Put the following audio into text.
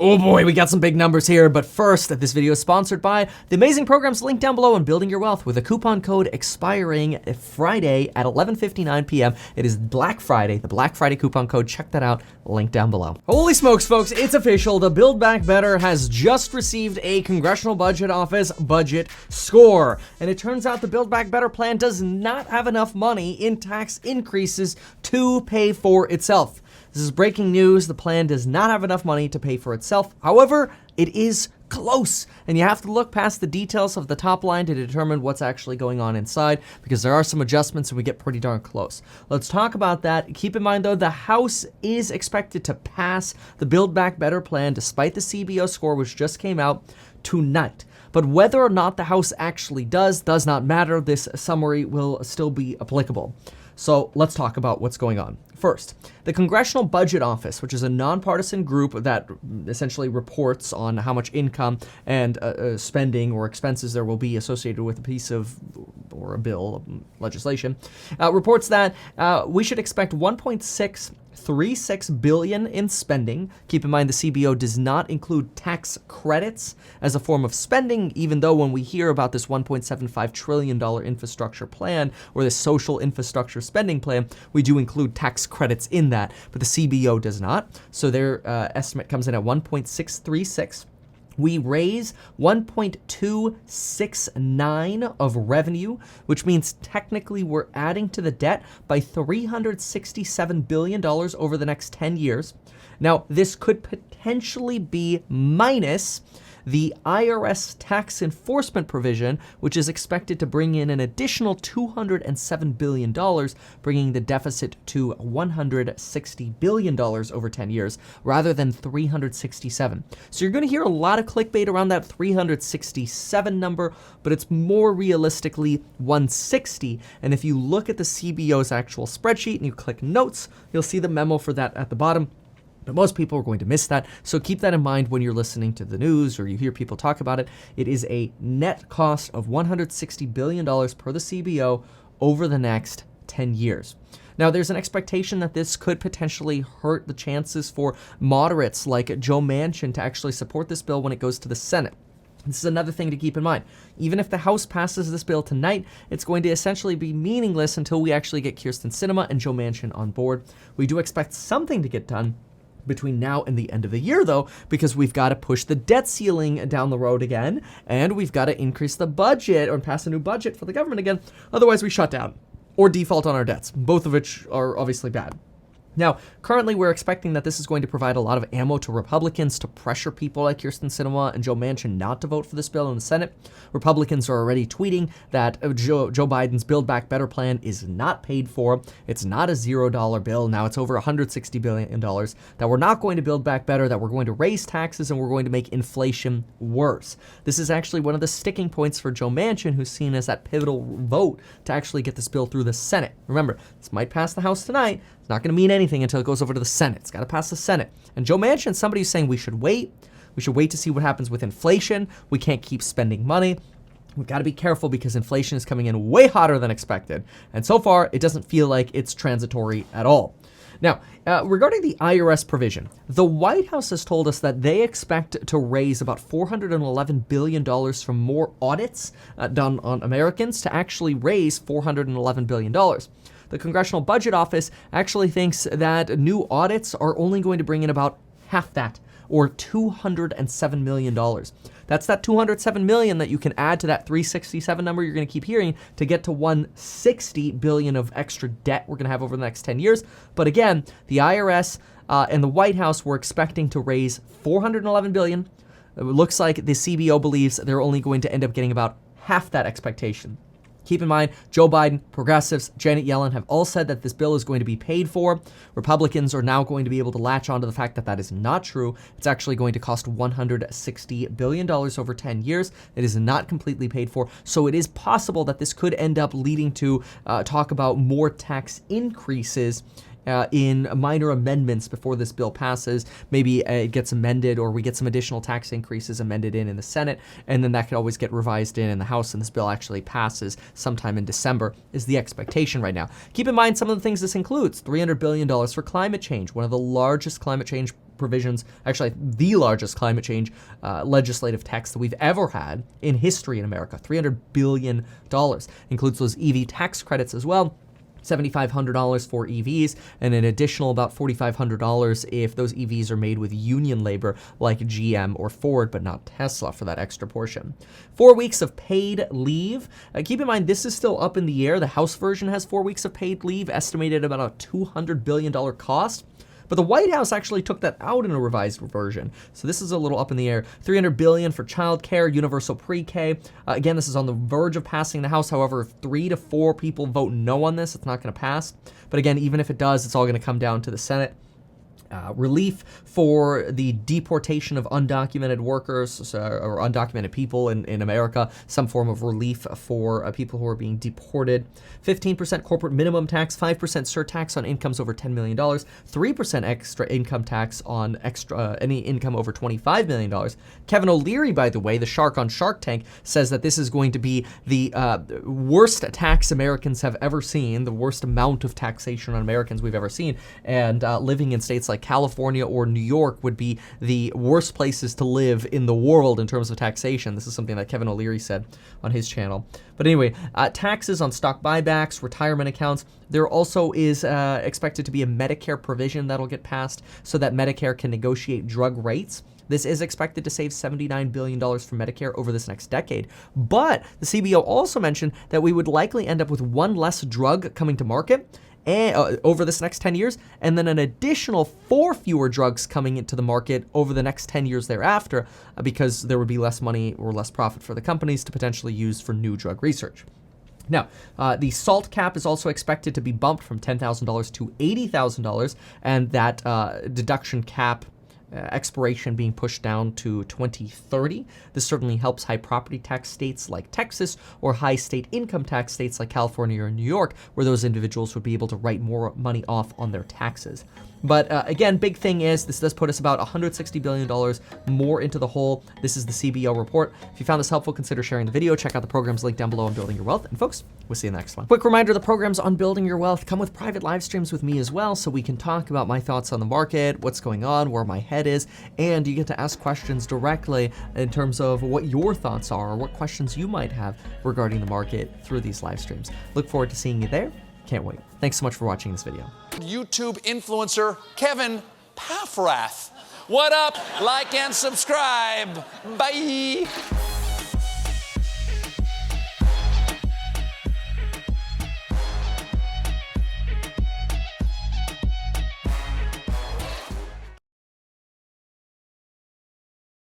Oh boy, we got some big numbers here, but first, this video is sponsored by the amazing programs linked down below on Building Your Wealth with a coupon code expiring Friday at 11:59 p.m. It is Black Friday, the Black Friday coupon code. Check that out, link down below. Holy smokes, folks, it's official. The Build Back Better has just received a Congressional Budget Office budget score. And it turns out the Build Back Better plan does not have enough money in tax increases to pay for itself. This is breaking news. The plan does not have enough money to pay for itself. However, it is close, and you have to look past the details of the top line to determine what's actually going on inside, because there are some adjustments and we get pretty darn close. Let's talk about that. Keep in mind, though, the House is expected to pass the Build Back Better plan despite the CBO score, which just came out tonight. But whether or not the House actually does not matter. This summary will still be applicable. So let's talk about what's going on. First, the Congressional Budget Office, which is a nonpartisan group that essentially reports on how much income and spending or expenses there will be associated with a piece of, or a bill, legislation, reports that we should expect 1.636 billion in spending. Keep in mind the CBO does not include tax credits as a form of spending, even though when we hear about this $1.75 trillion infrastructure plan or this social infrastructure spending plan, we do include tax credits in that, but the CBO does not. So their estimate comes in at 1.636. We raise 1.269 of revenue, which means technically we're adding to the debt by $367 billion over the next 10 years. Now, this could potentially be minus the IRS tax enforcement provision, which is expected to bring in an additional $207 billion, bringing the deficit to $160 billion over 10 years, rather than 367. So you're going to hear a lot of clickbait around that 367 number, but it's more realistically 160. And if you look at the CBO's actual spreadsheet and you click notes, you'll see the memo for that at the bottom. But most people are going to miss that, so keep that in mind when you're listening to the news or you hear people talk about it. It is a net cost of $160 billion per the CBO over the next 10 years. Now, there's an expectation that this could potentially hurt the chances for moderates like Joe Manchin to actually support this bill when it goes to the Senate. This is another thing to keep in mind. Even if the House passes this bill tonight, it's going to essentially be meaningless until we actually get Kyrsten Sinema and Joe Manchin on board. We do expect something to get done between now and the end of the year, though, because we've got to push the debt ceiling down the road again, and we've got to increase the budget or pass a new budget for the government again. Otherwise, we shut down or default on our debts, both of which are obviously bad. Now, currently, we're expecting that this is going to provide a lot of ammo to Republicans to pressure people like Kyrsten Sinema and Joe Manchin not to vote for this bill in the Senate. Republicans are already tweeting that Joe Biden's Build Back Better plan is not paid for. It's not a $0 bill. Now it's over $160 billion. That we're not going to build back better, that we're going to raise taxes, and we're going to make inflation worse. This is actually one of the sticking points for Joe Manchin, who's seen as that pivotal vote to actually get this bill through the Senate. Remember, this might pass the House tonight. It's not going to mean anything until it goes over to the Senate. It's got to pass the Senate. And Joe Manchin, somebody who's saying we should wait. We should wait to see what happens with inflation. We can't keep spending money. We've got to be careful because inflation is coming in way hotter than expected. And so far, it doesn't feel like it's transitory at all. Now, regarding the IRS provision, the White House has told us that they expect to raise about $411 billion from more audits done on Americans to actually raise $411 billion. The Congressional Budget Office actually thinks that new audits are only going to bring in about half that, or $207 million. That's that $207 million that you can add to that 367 number you're going to keep hearing to get to $160 billion of extra debt we're going to have over the next 10 years. But again, the IRS and the White House were expecting to raise $411 billion. It looks like the CBO believes they're only going to end up getting about half that expectation. Keep in mind, Joe Biden, progressives, Janet Yellen have all said that this bill is going to be paid for. Republicans are now going to be able to latch onto the fact that that is not true. It's actually going to cost $160 billion over 10 years. It is not completely paid for. So it is possible that this could end up leading to talk about more tax increases in minor amendments before this bill passes. Maybe it gets amended, or we get some additional tax increases amended in the Senate, and then that could always get revised in the House, and this bill actually passes sometime in December is the expectation right now. Keep in mind some of the things this includes. $300 billion for climate change, one of the largest climate change provisions, actually the largest climate change legislative text that we've ever had in history in America. $300 billion. Includes those EV tax credits as well. $7,500 for EVs, and an additional about $4,500 if those EVs are made with union labor like GM or Ford, but not Tesla, for that extra portion. 4 weeks of paid leave. Keep in mind, this is still up in the air. The House version has 4 weeks of paid leave, estimated about a $200 billion cost. But the White House actually took that out in a revised version. So this is a little up in the air. $300 billion for childcare, universal pre-K. Again, this is on the verge of passing the House. However, if 3 to 4 people vote no on this, it's not going to pass. But again, even if it does, it's all going to come down to the Senate. Relief for the deportation of undocumented workers or undocumented people in America, some form of relief for people who are being deported. 15% corporate minimum tax, 5% surtax on incomes over $10 million, 3% extra income tax on any income over $25 million. Kevin O'Leary, by the way, the shark on Shark Tank, says that this is going to be the worst tax Americans have ever seen, the worst amount of taxation on Americans we've ever seen, and living in states like California or New York would be the worst places to live in the world in terms of taxation. This is something that Kevin O'Leary said on his channel. But anyway, taxes on stock buybacks, retirement accounts. There also is expected to be a Medicare provision that'll get passed so that Medicare can negotiate drug rates. This is expected to save $79 billion for Medicare over this next decade. But the CBO also mentioned that we would likely end up with one less drug coming to market over this next 10 years, and then an additional 4 fewer drugs coming into the market over the next 10 years thereafter, because there would be less money or less profit for the companies to potentially use for new drug research. Now, the SALT cap is also expected to be bumped from $10,000 to $80,000, and that deduction cap expiration being pushed down to 2030. This certainly helps high property tax states like Texas or high state income tax states like California or New York, where those individuals would be able to write more money off on their taxes. But again, big thing is this does put us about $160 billion more into the hole. This is the CBO report. If you found this helpful, consider sharing the video. Check out the programs linked down below on Building Your Wealth. And folks, we'll see you in the next one. Quick reminder, the programs on Building Your Wealth come with private live streams with me as well, so we can talk about my thoughts on the market, what's going on, where my head is, and you get to ask questions directly in terms of what your thoughts are or what questions you might have regarding the market through these live streams. Look forward to seeing you there. Can't wait. Thanks so much for watching this video. YouTube influencer Kevin Paffrath. What up? Like and subscribe. Bye.